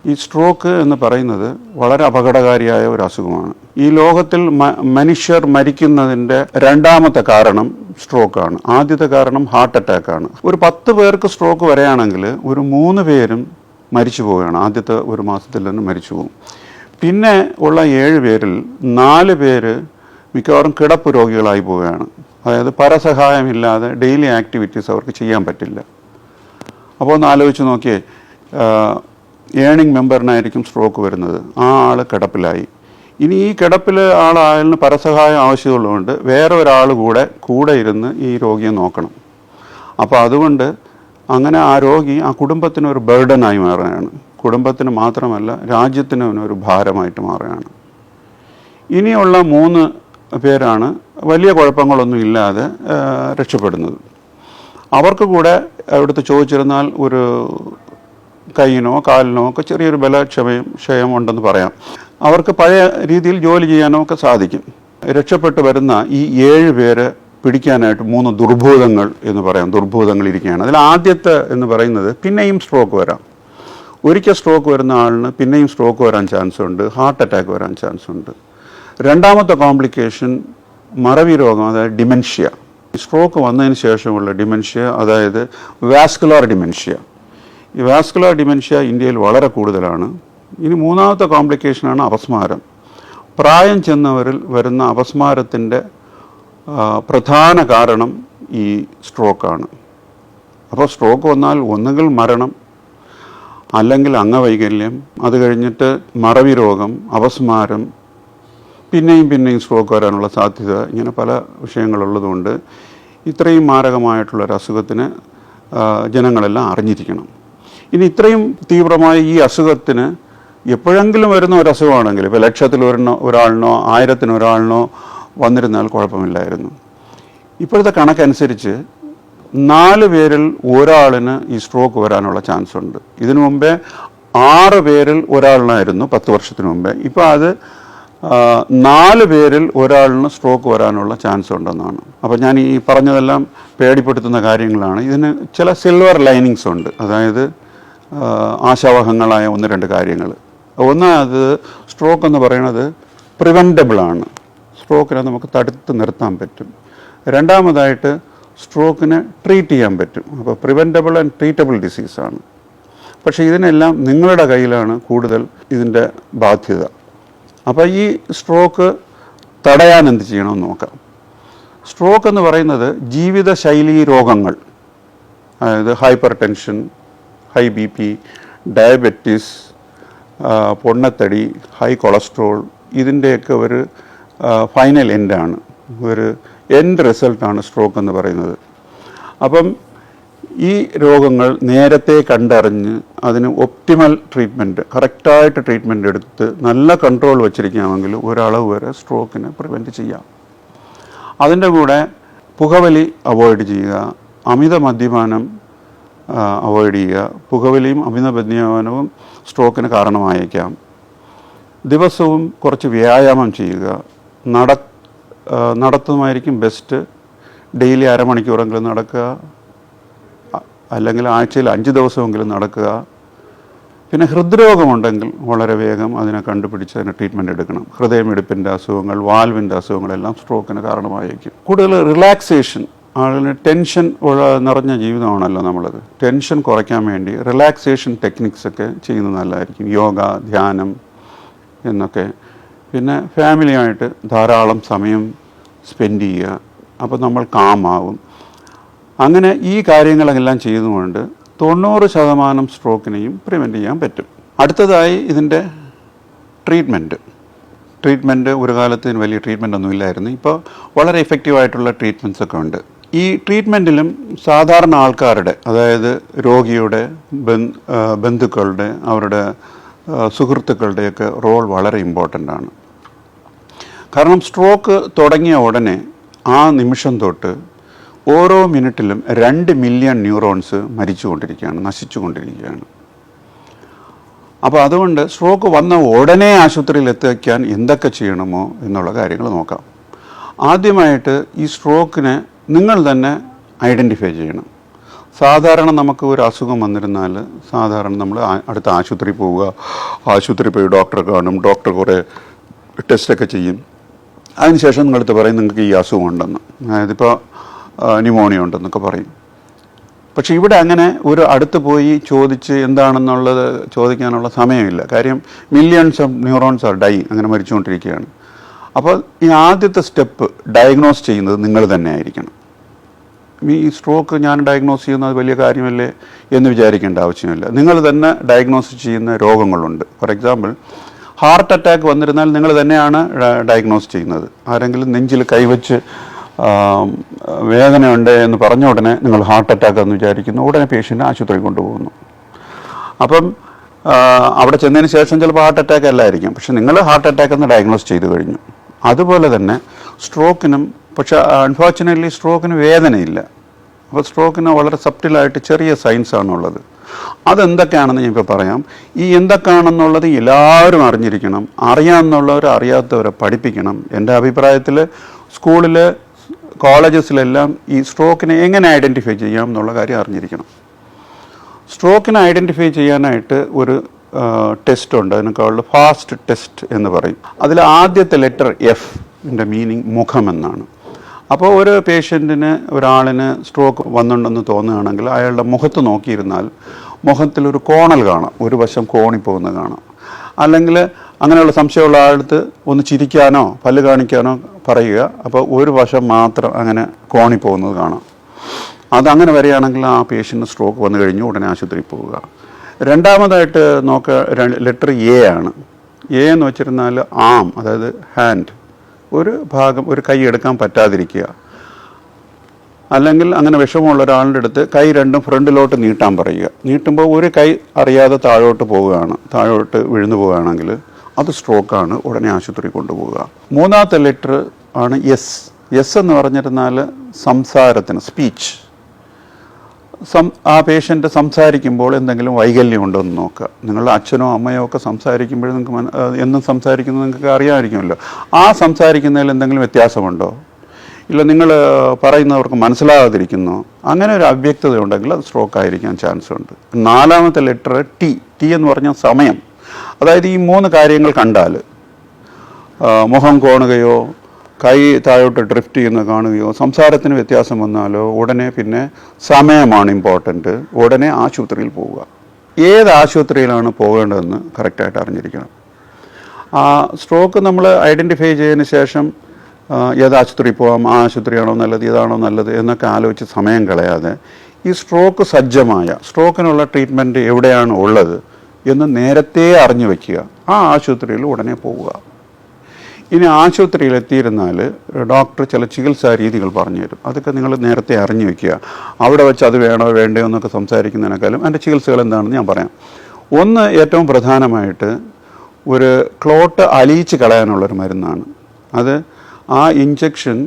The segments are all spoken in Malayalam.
ഈ സ്ട്രോക്ക് എന്ന് പറയുന്നത് വളരെ അപകടകാരിയായ ഒരു അസുഖമാണ്. ഈ ലോകത്തിൽ മനുഷ്യർ മരിക്കുന്നതിൻ്റെ രണ്ടാമത്തെ കാരണം സ്ട്രോക്കാണ്. ആദ്യത്തെ കാരണം ഹാർട്ട് അറ്റാക്കാണ്. ഒരു 10 പേർക്ക് സ്ട്രോക്ക് വരികയാണെങ്കിൽ ഒരു 3 പേരും മരിച്ചു പോവുകയാണ്. ആദ്യത്തെ ഒരു മാസത്തിൽ തന്നെ മരിച്ചു പോകും. പിന്നെ ഉള്ള 7 പേരിൽ 4 പേര് മിക്കവാറും കിടപ്പ് രോഗികളായി പോവുകയാണ്. അതായത് പരസഹായമില്ലാതെ ഡെയിലി ആക്ടിവിറ്റീസ് അവർക്ക് ചെയ്യാൻ പറ്റില്ല. അപ്പോൾ ഒന്ന് ആലോചിച്ച് നോക്കിയേ, ഏണിംഗ് മെമ്പറിനായിരിക്കും സ്ട്രോക്ക് വരുന്നത്. ആ ആൾ കിടപ്പിലായി. ഇനി ഈ കിടപ്പിൽ ആളായാലിന് പരസഹായം ആവശ്യമുള്ളതുകൊണ്ട് വേറെ ഒരാൾ കൂടെ ഇരുന്ന് ഈ രോഗിയെ നോക്കണം. അപ്പോൾ അതുകൊണ്ട് അങ്ങനെ ആ രോഗി ആ കുടുംബത്തിനൊരു ബർഡനായി മാറുകയാണ്. കുടുംബത്തിന് മാത്രമല്ല രാജ്യത്തിന് ഒരു ഭാരമായിട്ട് മാറുകയാണ്. ഇനിയുള്ള 3 പേരാണ് വലിയ കുഴപ്പങ്ങളൊന്നും ഇല്ലാതെ രക്ഷപ്പെടുന്നത്. അവർക്ക് കൂടെ അവിടുത്തെ ചോദിച്ചിരുന്നാൽ ഒരു കൈയിനോ കാലിനോ ഒക്കെ ചെറിയൊരു ക്ഷയം ഉണ്ടെന്ന് പറയാം. അവർക്ക് പഴയ രീതിയിൽ ജോലി ചെയ്യാനോ ഒക്കെ സാധിക്കും. രക്ഷപ്പെട്ടു വരുന്ന ഈ 7 പേര് പിടിക്കാനായിട്ട് 3 ദുർഭൂതങ്ങൾ എന്ന് പറയാം. ദുർഭൂതങ്ങൾ ഇരിക്കുകയാണ്. അതിൽ ആദ്യത്തെ എന്ന് പറയുന്നത് പിന്നെയും സ്ട്രോക്ക് വരാം. ഒരിക്കൽ സ്ട്രോക്ക് വരുന്ന ആളിന് പിന്നെയും സ്ട്രോക്ക് വരാൻ ചാൻസ് ഉണ്ട്, ഹാർട്ട് അറ്റാക്ക് വരാൻ ചാൻസ് ഉണ്ട്. രണ്ടാമത്തെ കോംപ്ലിക്കേഷൻ മറവി രോഗം, അതായത് ഡിമെൻഷ്യ. സ്ട്രോക്ക് വന്നതിന് ശേഷമുള്ള ഡിമെൻഷ്യ, അതായത് വാസ്കുലാർ ഡിമെൻഷ്യ. ഈ വാസ്കുലാർ ഡിമെൻഷ്യ ഇന്ത്യയിൽ വളരെ കൂടുതലാണ്. ഇനി 3ാമത്തെ കോംപ്ലിക്കേഷനാണ് അപസ്മാരം. പ്രായം ചെന്നവരിൽ വരുന്ന അപസ്മാരത്തിൻ്റെ പ്രധാന കാരണം ഈ സ്ട്രോക്കാണ്. അപ്പോൾ സ്ട്രോക്ക് വന്നാൽ ഒന്നുകിൽ മരണം, അല്ലെങ്കിൽ അംഗവൈകല്യം, അത് കഴിഞ്ഞിട്ട് മറവി രോഗം, അപസ്മാരം, പിന്നെയും സ്ട്രോക്ക് വരാനുള്ള സാധ്യത, ഇങ്ങനെ പല വിഷയങ്ങളുള്ളതുകൊണ്ട് ഇത്രയും മാരകമായിട്ടുള്ളൊരു അസുഖത്തിന് ജനങ്ങളെല്ലാം അറിഞ്ഞിരിക്കണം. ഇനി ഇത്രയും തീവ്രമായ ഈ അസുഖത്തിന് എപ്പോഴെങ്കിലും വരുന്ന ഒരു അസുഖമാണെങ്കിൽ, ഇപ്പോൾ 1,00,000 ഒരാളിനോ 1000 ഒരാളിനോ വന്നിരുന്നാൽ കുഴപ്പമില്ലായിരുന്നു. ഇപ്പോഴത്തെ കണക്കനുസരിച്ച് 4 പേരിൽ ഒരാളിന് ഈ സ്ട്രോക്ക് വരാനുള്ള ചാൻസ് ഉണ്ട്. ഇതിനു മുമ്പേ 6 പേരിൽ ഒരാളിനായിരുന്നു 10 വർഷത്തിന് മുമ്പേ. ഇപ്പോൾ അത് 4 പേരിൽ ഒരാളിന് സ്ട്രോക്ക് വരാനുള്ള ചാൻസ് ഉണ്ടെന്നാണ്. അപ്പോൾ ഞാൻ ഈ പറഞ്ഞതെല്ലാം പേടിപ്പെടുത്തുന്ന കാര്യങ്ങളാണ്. ഇതിന് ചില സിൽവർ ലൈനിങ്സ് ഉണ്ട്. അതായത് ആശാവഹങ്ങളായ 1-2 കാര്യങ്ങൾ. അത് സ്ട്രോക്ക് എന്ന് പറയുന്നത് പ്രിവെൻറ്റബിളാണ്. സ്ട്രോക്കിനെ നമുക്ക് തടുത്ത് നിർത്താൻ പറ്റും. രണ്ടാമതായിട്ട് സ്ട്രോക്കിനെ ട്രീറ്റ് ചെയ്യാൻ പറ്റും. അപ്പോൾ പ്രിവെൻറ്റബിൾ ആൻഡ് ട്രീറ്റബിൾ ഡിസീസാണ്. പക്ഷേ ഇതിനെല്ലാം നിങ്ങളുടെ കയ്യിലാണ് കൂടുതൽ ഇതിൻ്റെ ബാധ്യത. അപ്പോൾ ഈ സ്ട്രോക്ക് തടയാൻ എന്ത് ചെയ്യണമെന്ന് നോക്കാം. സ്ട്രോക്ക് എന്ന് പറയുന്നത് ജീവിതശൈലി രോഗങ്ങൾ, അതായത് hyper tension, high BP, diabetes, പൊണ്ണത്തടി, ഹൈ കൊളസ്ട്രോൾ, ഇതിൻ്റെയൊക്കെ ഒരു ഫൈനൽ എൻഡാണ്, ഒരു എൻഡ് റിസൾട്ടാണ് സ്ട്രോക്ക് എന്ന് പറയുന്നത്. അപ്പം ഈ രോഗങ്ങൾ നേരത്തെ കണ്ടറിഞ്ഞ് അതിന് ഒപ്റ്റിമൽ ട്രീറ്റ്മെൻറ്റ്, കറക്റ്റായിട്ട് ട്രീറ്റ്മെൻറ്റ് എടുത്ത് നല്ല കൺട്രോൾ വച്ചിരിക്കാമെങ്കിൽ ഒരളവ് വരെ സ്ട്രോക്കിനെ പ്രിവെൻറ്റ് ചെയ്യാം. അതിൻ്റെ കൂടെ പുകവലി അവോയ്ഡ് ചെയ്യുക, അമിത മദ്യപാനം അവോയ്ഡ് ചെയ്യുക. പുകവലിയും അമിത മദ്യപാനവും സ്ട്രോക്കിന് കാരണമായേക്കാം. ദിവസവും കുറച്ച് വ്യായാമം ചെയ്യുക. നടത്തുന്നതായിരിക്കും ബെസ്റ്റ്. ഡെയിലി 1/2 മണിക്കൂറെങ്കിലും നടക്കുക, അല്ലെങ്കിൽ ആഴ്ചയിൽ 5 ദിവസമെങ്കിലും നടക്കുക. പിന്നെ ഹൃദ്രോഗമുണ്ടെങ്കിൽ വളരെ വേഗം അതിനെ കണ്ടുപിടിച്ച് അതിന് ട്രീറ്റ്മെൻറ്റ് എടുക്കണം. ഹൃദയമിടിപ്പിൻ്റെ അസുഖങ്ങൾ, വാൽവിൻ്റെ അസുഖങ്ങളെല്ലാം സ്ട്രോക്കിന് കാരണമായിരിക്കും. കൂടുതൽ റിലാക്സേഷൻ, ആളുകൾ ടെൻഷൻ നിറഞ്ഞ ജീവിതമാണല്ലോ നമ്മളത്. ടെൻഷൻ കുറയ്ക്കാൻ വേണ്ടി റിലാക്സേഷൻ ടെക്നിക്സൊക്കെ ചെയ്യുന്നത് നല്ലതായിരിക്കും. യോഗ, ധ്യാനം എന്നൊക്കെ. പിന്നെ ഫാമിലിയായിട്ട് ധാരാളം സമയം സ്പെൻഡ് ചെയ്യുക. അപ്പോൾ നമ്മൾ കാമാവും. അങ്ങനെ ഈ കാര്യങ്ങളെല്ലാം ചെയ്തുകൊണ്ട് 90% സ്ട്രോക്കിനെയും പ്രിവെൻറ്റ് ചെയ്യാൻ പറ്റും. അടുത്തതായി ഇതിൻ്റെ ട്രീറ്റ്മെൻറ്റ് ഒരു കാലത്ത് വലിയ ട്രീറ്റ്മെൻ്റ് ഒന്നും ഇല്ലായിരുന്നു. ഇപ്പോൾ വളരെ എഫക്റ്റീവായിട്ടുള്ള ട്രീറ്റ്മെൻറ്റ്സ് ഒക്കെ ഉണ്ട്. ഈ ട്രീറ്റ്മെൻറ്റിലും സാധാരണ ആൾക്കാരുടെ, അതായത് രോഗിയുടെ ബന്ധുക്കളുടെ, അവരുടെ സുഹൃത്തുക്കളുടെയൊക്കെ റോൾ വളരെ ഇമ്പോർട്ടൻ്റ് ആണ്. കാരണം സ്ട്രോക്ക് തുടങ്ങിയ ഉടനെ ആ നിമിഷം തൊട്ട് ഓരോ മിനിറ്റിലും 2 മില്യൺ ന്യൂറോൺസ് നശിച്ചുകൊണ്ടിരിക്കുകയാണ്. അപ്പോൾ അതുകൊണ്ട് സ്ട്രോക്ക് വന്ന ഉടനെ ആശുപത്രിയിൽ എത്തിക്കാൻ എന്തൊക്കെ ചെയ്യണമോ എന്നുള്ള കാര്യങ്ങൾ നോക്കാം. ആദ്യമായിട്ട് ഈ സ്ട്രോക്കിനെ നിങ്ങൾ തന്നെ ഐഡൻറ്റിഫൈ ചെയ്യണം. സാധാരണ നമുക്ക് ഒരു അസുഖം വന്നിരുന്നാൽ സാധാരണ നമ്മൾ അടുത്ത ആശുപത്രി പോവുക, ആശുപത്രി പോയി ഡോക്ടറെ കാണും, ഡോക്ടർ കുറേ ടെസ്റ്റൊക്കെ ചെയ്യും. അതിനുശേഷം നിങ്ങളടുത്ത് പറയും നിങ്ങൾക്ക് ഈ അസുഖം ഉണ്ടെന്ന്, അതായത് ഇപ്പോൾ ന്യൂമോണിയ ഉണ്ടെന്നൊക്കെ പറയും. പക്ഷെ ഇവിടെ അങ്ങനെ ഒരു അടുത്ത് പോയി ചോദിച്ച് എന്താണെന്നുള്ളത് ചോദിക്കാനുള്ള സമയമില്ല. കാര്യം millions of neurons are die, അങ്ങനെ മരിച്ചുകൊണ്ടിരിക്കുകയാണ്. അപ്പോൾ ഈ ആദ്യത്തെ സ്റ്റെപ്പ് ഡയഗ്നോസ് ചെയ്യുന്നത് നിങ്ങൾ തന്നെ ആയിരിക്കണം. ഈ സ്ട്രോക്ക് ഞാൻ ഡയഗ്നോസ് ചെയ്യുന്നത് വലിയ കാര്യമല്ലേ എന്ന് വിചാരിക്കേണ്ട ആവശ്യമില്ല. നിങ്ങൾ തന്നെ ഡയഗ്നോസ് ചെയ്യുന്ന രോഗങ്ങളുണ്ട്. ഫോർ എക്സാമ്പിൾ, ഹാർട്ട് അറ്റാക്ക് വന്നിരുന്നാൽ നിങ്ങൾ തന്നെയാണ് ഡയഗ്നോസ് ചെയ്യുന്നത്. ആരെങ്കിലും നെഞ്ചിൽ കൈവച്ച് വേദനയുണ്ട് എന്ന് പറഞ്ഞ ഉടനെ നിങ്ങൾ ഹാർട്ട് അറ്റാക്ക് എന്ന് വിചാരിക്കുന്നു, ഉടനെ പേഷ്യൻ്റ് ആശുപത്രി കൊണ്ടുപോകുന്നു. അപ്പം അവിടെ ചെന്നതിന് ശേഷം ചിലപ്പോൾ ഹാർട്ട് അറ്റാക്ക് അല്ലായിരിക്കും, പക്ഷെ നിങ്ങൾ ഹാർട്ട് അറ്റാക്ക് എന്ന് ഡയഗ്നോസ് ചെയ്ത് കഴിഞ്ഞു. അതുപോലെ തന്നെ സ്ട്രോക്കിനും, പക്ഷേ അൺഫോർച്ചുനേറ്റ്ലി സ്ട്രോക്കിന് വേദനയില്ല. അപ്പോൾ സ്ട്രോക്കിന് വളരെ സബ്റ്റിലായിട്ട് ചെറിയ സൈൻസ് ആണുള്ളത്. അതെന്തൊക്കെയാണെന്ന് ഞാൻ ഇപ്പോൾ പറയാം. ഈ എന്തൊക്കെയാണെന്നുള്ളത് എല്ലാവരും അറിഞ്ഞിരിക്കണം. അറിയാമെന്നുള്ളവർ അറിയാത്തവരെ പഠിപ്പിക്കണം. എൻ്റെ അഭിപ്രായത്തിൽ സ്കൂളിൽ, കോളേജസിലെല്ലാം ഈ സ്ട്രോക്കിനെ എങ്ങനെ ഐഡൻറ്റിഫൈ ചെയ്യാം എന്നുള്ള കാര്യം അറിഞ്ഞിരിക്കണം. സ്ട്രോക്കിനെ ഐഡൻറ്റിഫൈ ചെയ്യാനായിട്ട് ഒരു ടെസ്റ്റ് ഉണ്ട്, അതിനേക്കാളും ഫാസ്റ്റ് ടെസ്റ്റ് എന്ന് പറയും. അതിൽ ആദ്യത്തെ ലെറ്റർ എഫിൻ്റെ മീനിങ് മുഖമെന്നാണ്. അപ്പോൾ ഒരു പേഷ്യൻറ്റിന്, ഒരാളിന് സ്ട്രോക്ക് വന്നിട്ടുണ്ടെന്ന് തോന്നുകയാണെങ്കിൽ അയാളുടെ മുഖത്ത് നോക്കിയിരുന്നാൽ മുഖത്തിലൊരു കോണൽ കാണാം, ഒരു വശം കോണിപ്പോകുന്നത് കാണാം. അല്ലെങ്കിൽ അങ്ങനെയുള്ള സംശയമുള്ള ആളടുത്ത് ഒന്ന് ചിരിക്കാനോ പല്ല് കാണിക്കാനോ പറയുക, അപ്പോൾ ഒരു വശം മാത്രം അങ്ങനെ കോണിപ്പോകുന്നത് കാണാം. അതങ്ങനെ വരികയാണെങ്കിൽ ആ പേഷ്യൻറ്റിന് സ്ട്രോക്ക് വന്നു കഴിഞ്ഞു, ഉടനെ ആശുപത്രിയിൽ പോവുക. രണ്ടാമതായിട്ട് ലെറ്റർ എ ആണ്. എ എന്ന് വെച്ചിരുന്നാൽ ആം, അതായത് ഹാൻഡ്, ഒരു ഭാഗം, ഒരു കൈ എടുക്കാൻ പറ്റാതിരിക്കുക. അല്ലെങ്കിൽ അങ്ങനെ വിഷമമുള്ള ഒരാളുടെ അടുത്ത് കൈ രണ്ടും ഫ്രണ്ടിലോട്ട് നീട്ടാൻ പറയുക. നീട്ടുമ്പോൾ ഒരു കൈ അറിയാതെ താഴോട്ട് പോവുകയാണ്, താഴോട്ട് വീഴുന്നു പോവുകയാണെങ്കിൽ അത് സ്ട്രോക്കാണ്, ഉടനെ ആശുപത്രി കൊണ്ടുപോവുക. മൂന്നാമത്തെ ലെറ്റർ ആണ് എസ്. എസ് എന്ന് പറഞ്ഞിരുന്നാൽ സംസാരത്തിന്, സ്പീച്ച്. ആ പേഷ്യൻ്റ് സംസാരിക്കുമ്പോൾ എന്തെങ്കിലും വൈകല്യം ഉണ്ടോ എന്ന് നോക്കുക. നിങ്ങളുടെ അച്ഛനോ അമ്മയോ ഒക്കെ സംസാരിക്കുമ്പോൾ നിങ്ങൾക്ക് എന്നും സംസാരിക്കുന്നത് നിങ്ങൾക്ക് അറിയാമായിരിക്കുമല്ലോ. ആ സംസാരിക്കുന്നതിൽ എന്തെങ്കിലും വ്യത്യാസമുണ്ടോ, ഇല്ല നിങ്ങൾ പറയുന്നവർക്ക് മനസ്സിലാകാതിരിക്കുന്നോ, അങ്ങനെ ഒരു അവ്യക്തത ഉണ്ടെങ്കിൽ അത് സ്ട്രോക്ക് ആയിരിക്കാൻ ചാൻസ് ഉണ്ട്. നാലാമത്തെ ലെറ്റർ ടി. ടി എന്ന് പറഞ്ഞാൽ സമയം. അതായത് ഈ മൂന്ന് കാര്യങ്ങൾ കണ്ടാൽ, മുഖം കോണുകയോ കൈ താഴോട്ട് ഡ്രിഫ്റ്റ് ചെയ്യുന്നത് കാണുകയോ സംസാരത്തിന് വ്യത്യാസം വന്നാലോ ഉടനെ പിന്നെ സമയമാണ് ഇമ്പോർട്ടൻറ്റ്, ഉടനെ ആശുപത്രിയിൽ പോവുക. ഏത് ആശുപത്രിയിലാണ് പോകേണ്ടതെന്ന് കറക്റ്റായിട്ട് അറിഞ്ഞിരിക്കണം. ആ സ്ട്രോക്ക് നമ്മൾ ഐഡൻറ്റിഫൈ ചെയ്തതിന് ശേഷം ഏത് ആശുപത്രിയിൽ പോകാം, ആ ആശുപത്രിയാണോ നല്ലത്, ഇതാണോ നല്ലത് എന്നൊക്കെ ആലോചിച്ച് സമയം കളയാതെ ഈ സ്ട്രോക്ക് സജ്ജമായ, സ്ട്രോക്കിനുള്ള ട്രീറ്റ്മെൻറ്റ് എവിടെയാണ് ഉള്ളത് എന്ന് നേരത്തെ അറിഞ്ഞു വയ്ക്കുക. ആ ആശുപത്രിയിൽ ഉടനെ പോവുക. ഇനി ആശുപത്രിയിൽ എത്തിയിരുന്നാൽ ഡോക്ടർ ചില ചികിത്സാ രീതികൾ പറഞ്ഞു തരും. അതൊക്കെ നിങ്ങൾ നേരത്തെ അറിഞ്ഞു വയ്ക്കുക. അവിടെ വെച്ച് അത് വേണോ വേണ്ടയോ എന്നൊക്കെ സംസാരിക്കുന്നതിനേക്കാളും അതിൻ്റെ ചികിത്സകൾ എന്താണെന്ന് ഞാൻ പറയാം. ഒന്ന്, ഏറ്റവും പ്രധാനമായിട്ട് ഒരു ക്ലോട്ട് അലിയിച്ച് കളയാനുള്ളൊരു മരുന്നാണ്. അത് ആ ഇഞ്ചക്ഷൻ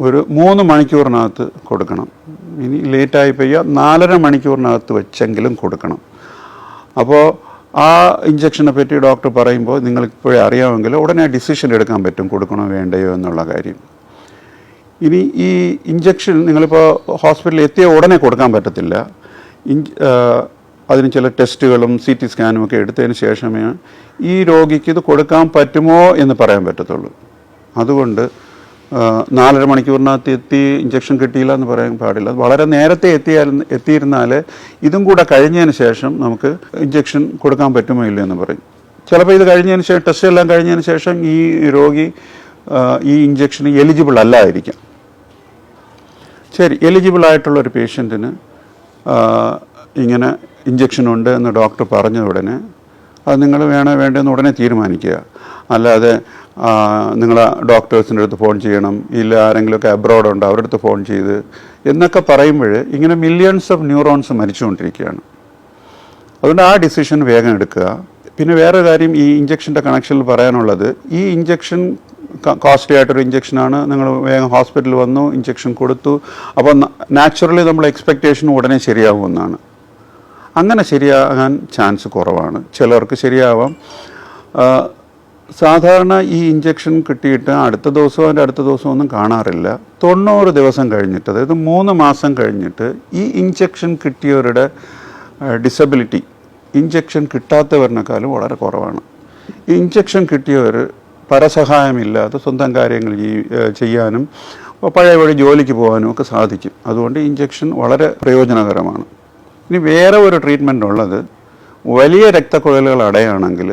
ഒരു 3 മണിക്കൂറിനകത്ത് കൊടുക്കണം. ഇനി ലേറ്റായി പെയ്യുക 4.5 മണിക്കൂറിനകത്ത് വെച്ചെങ്കിലും കൊടുക്കണം. അപ്പോൾ ആ ഇഞ്ചക്ഷനെ പറ്റി ഡോക്ടർ പറയുമ്പോൾ നിങ്ങൾക്കിപ്പോഴേ അറിയാമെങ്കിൽ ഉടനെ ഡിസിഷൻ എടുക്കാൻ പറ്റും കൊടുക്കണോ വേണ്ടയോ എന്നുള്ള കാര്യം. ഇനി ഈ ഇഞ്ചക്ഷൻ നിങ്ങളിപ്പോൾ ഹോസ്പിറ്റലിൽ എത്തിയ ഉടനെ കൊടുക്കാൻ പറ്റത്തില്ല. അതിന് ചില ടെസ്റ്റുകളും CT സ്കാനും ഒക്കെ എടുത്തതിന് ശേഷമേ ഈ രോഗിക്ക് ഇത് കൊടുക്കാൻ പറ്റുമോ എന്ന് പറയാൻ പറ്റത്തുള്ളൂ. അതുകൊണ്ട് 4.5 മണിക്കൂറിനകത്ത് എത്തി ഇഞ്ചക്ഷൻ കിട്ടിയില്ല എന്ന് പറയാൻ പാടില്ല. വളരെ നേരത്തെ എത്തിയിരുന്നാൽ ഇതും കൂടെ കഴിഞ്ഞതിന് ശേഷം നമുക്ക് ഇഞ്ചക്ഷൻ കൊടുക്കാൻ പറ്റുമോ ഇല്ല എന്ന് പറയും. ചിലപ്പോൾ ഇത് കഴിഞ്ഞതിന് ശേഷം, ടെസ്റ്റ് എല്ലാം കഴിഞ്ഞതിന് ശേഷം ഈ രോഗി ഈ ഇഞ്ചക്ഷന് എലിജിബിൾ അല്ലായിരിക്കാം. ശരി, എലിജിബിൾ ആയിട്ടുള്ളൊരു പേഷ്യൻറ്റിന് ഇങ്ങനെ ഇഞ്ചക്ഷൻ ഉണ്ട് എന്ന് ഡോക്ടർ പറഞ്ഞ ഉടനെ അത് നിങ്ങൾ വേണോ വേണ്ടെന്ന് ഉടനെ തീരുമാനിക്കുക. അല്ലാതെ നിങ്ങൾ ഡോക്ടേഴ്സിൻ്റെ അടുത്ത് ഫോൺ ചെയ്യണം, ഇല്ല ആരെങ്കിലുമൊക്കെ അബ്രോഡ് ഉണ്ട് അവരുടെ അടുത്ത് ഫോൺ ചെയ്ത് എന്നൊക്കെ പറയുമ്പോൾ ഇങ്ങനെ മില്യൺസ് ഓഫ് ന്യൂറോൺസ് മരിച്ചുകൊണ്ടിരിക്കുകയാണ്. അതുകൊണ്ട് ആ ഡിസിഷൻ വേഗം എടുക്കുക. പിന്നെ വേറെ കാര്യം ഈ ഇഞ്ചക്ഷൻ്റെ കണക്ഷനിൽ പറയാനുള്ളത്, ഈ ഇഞ്ചക്ഷൻ കോസ്റ്റ്ലി ആയിട്ടൊരു ഇഞ്ചക്ഷനാണ്. നിങ്ങൾ വേഗം ഹോസ്പിറ്റലിൽ വന്നു, ഇഞ്ചക്ഷൻ കൊടുത്തു, അപ്പോൾ നാച്ചുറലി നമ്മൾ എക്സ്പെക്റ്റേഷൻ ഉടനെ ശരിയാകുമെന്നാണ്. അങ്ങനെ ശരിയാകാൻ ചാൻസ് കുറവാണ്. ചിലർക്ക് ശരിയാവാം. സാധാരണ ഈ ഇഞ്ചക്ഷൻ കിട്ടിയിട്ട് അടുത്ത ദിവസമോ അതിൻ്റെ അടുത്ത ദിവസമോ ഒന്നും കാണാറില്ല. 90 ദിവസം കഴിഞ്ഞിട്ട്, അതായത് 3 മാസം കഴിഞ്ഞിട്ട് ഈ ഇഞ്ചക്ഷൻ കിട്ടിയവരുടെ ഡിസബിലിറ്റി ഇഞ്ചക്ഷൻ കിട്ടാത്തവരിനേക്കാളും വളരെ കുറവാണ്. ഈ ഇഞ്ചക്ഷൻ കിട്ടിയവർ പരസഹായമില്ലാതെ സ്വന്തം കാര്യങ്ങൾ ചെയ്യാനും പഴയ വഴി ജോലിക്ക് പോകാനും ഒക്കെ സാധിക്കും. അതുകൊണ്ട് ഇഞ്ചക്ഷൻ വളരെ പ്രയോജനകരമാണ്. ഇനി വേറെ ഒരു ട്രീറ്റ്മെൻ്റ് ഉള്ളത്, വലിയ രക്തക്കുഴലുകൾ അടയാണെങ്കിൽ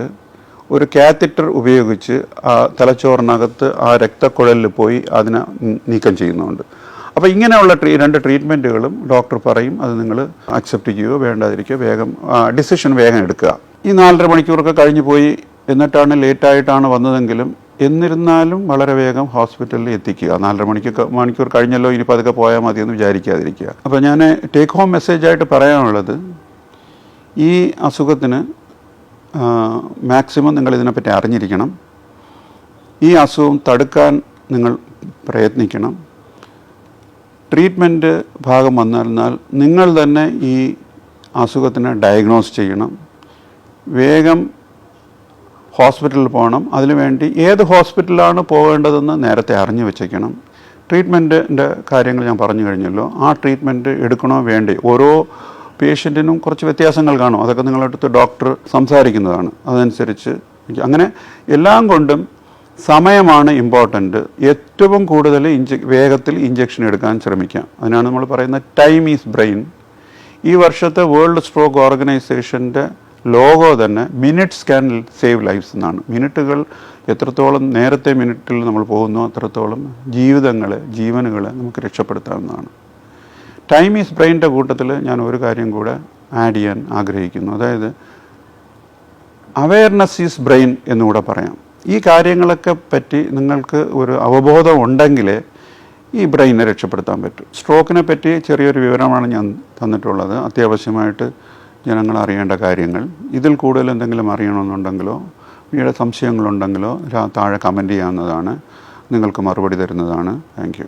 ഒരു കാത്തറ്റർ ഉപയോഗിച്ച് ആ തലച്ചോറിനകത്ത് ആ രക്തക്കുഴലിൽ പോയി അതിനെ നീക്കം ചെയ്യുന്നുണ്ട്. അപ്പോൾ ഇങ്ങനെയുള്ള 2 ട്രീറ്റ്മെൻറ്റുകളും ഡോക്ടർ പറയും. അത് നിങ്ങൾ അക്സെപ്റ്റ് ചെയ്യുകയോ വേണ്ടാതിരിക്കുകയോ ഡിസിഷൻ വേഗം എടുക്കുക. ഈ 4.5 മണിക്കൂറൊക്കെ കഴിഞ്ഞു പോയി എന്നിട്ടാണ് ലേറ്റായിട്ടാണ് വന്നതെങ്കിലും എന്നിരുന്നാലും വളരെ വേഗം ഹോസ്പിറ്റലിൽ എത്തിക്കുക. 4.5 മണിക്കൂർ കഴിഞ്ഞല്ലോ, ഇനിയിപ്പോൾ അതൊക്കെ പോയാൽ മതിയെന്ന് വിചാരിക്കാതിരിക്കുക. അപ്പോൾ ഞാൻ ടേക്ക് ഹോം മെസ്സേജായിട്ട് പറയാനുള്ളത്, ഈ അസുഖത്തിന് മാക്സിമം നിങ്ങൾ ഇതിനെപ്പറ്റി അറിഞ്ഞിരിക്കണം. ഈ അസുഖം തടുക്കാൻ നിങ്ങൾ പ്രയത്നിക്കണം. ട്രീറ്റ്മെൻറ്റ് ഭാഗം വന്നാൽ നിങ്ങൾ തന്നെ ഈ അസുഖത്തിനെ ഡയഗ്നോസ് ചെയ്യണം. വേഗം ഹോസ്പിറ്റലിൽ പോകണം. അതിനുവേണ്ടി ഏത് ഹോസ്പിറ്റലാണ് പോകേണ്ടതെന്ന് നേരത്തെ അറിഞ്ഞു വെച്ചേക്കണം. ട്രീറ്റ്മെൻറ്റിൻ്റെ കാര്യങ്ങൾ ഞാൻ പറഞ്ഞു കഴിഞ്ഞല്ലോ. ആ ട്രീറ്റ്മെൻറ്റ് എടുക്കണോ വേണ്ടേ, ഓരോ പേഷ്യൻറ്റിനും കുറച്ച് വ്യത്യാസങ്ങൾ കാണും. അതൊക്കെ നിങ്ങളടുത്ത് ഡോക്ടർ സംസാരിക്കുന്നതാണ്. അതനുസരിച്ച് അങ്ങനെ എല്ലാം കൊണ്ടും സമയമാണ് ഇമ്പോർട്ടൻറ്റ്. ഏറ്റവും കൂടുതൽ വേഗത്തിൽ ഇഞ്ചക്ഷൻ എടുക്കാൻ ശ്രമിക്കാം. അതിനാണ് നമ്മൾ പറയുന്നത് ടൈം ഈസ് ബ്രെയിൻ. ഈ വർഷത്തെ വേൾഡ് സ്ട്രോക്ക് ഓർഗനൈസേഷൻ്റെ ലോഗോ തന്നെ മിനിറ്റ്സ് ക്യാൻ സേവ് ലൈഫ്സ് എന്നാണ്. മിനിറ്റുകൾ എത്രത്തോളം നേരത്തെ മിനിറ്റിൽ നമ്മൾ പോകുന്നു അത്രത്തോളം ജീവനുകളെ നമുക്ക് രക്ഷപ്പെടുത്താവുന്നതാണ്. ടൈം ഈസ് ബ്രെയിൻ്റെ കൂട്ടത്തിൽ ഞാൻ ഒരു കാര്യം കൂടെ ആഡ് ചെയ്യാൻ ആഗ്രഹിക്കുന്നു. അതായത് അവെയർനെസ് ഈസ് ബ്രെയിൻ എന്നുകൂടെ പറയാം. ഈ കാര്യങ്ങളൊക്കെ പറ്റി നിങ്ങൾക്ക് ഒരു അവബോധം ഉണ്ടെങ്കിലേ ഈ ബ്രെയിനെ രക്ഷപ്പെടുത്താൻ പറ്റും. സ്ട്രോക്കിനെ പറ്റി ചെറിയൊരു വിവരമാണ് ഞാൻ തന്നിട്ടുള്ളത്. അത്യാവശ്യമായിട്ട് ജനങ്ങൾ അറിയേണ്ട കാര്യങ്ങൾ. ഇതിൽ കൂടുതൽ എന്തെങ്കിലും അറിയണമെന്നുണ്ടെങ്കിലോ വീട് സംശയങ്ങളുണ്ടെങ്കിലോ താഴെ കമൻറ്റ് ചെയ്യാവുന്നതാണ്. നിങ്ങൾക്ക് മറുപടി തരുന്നതാണ്. Thank you.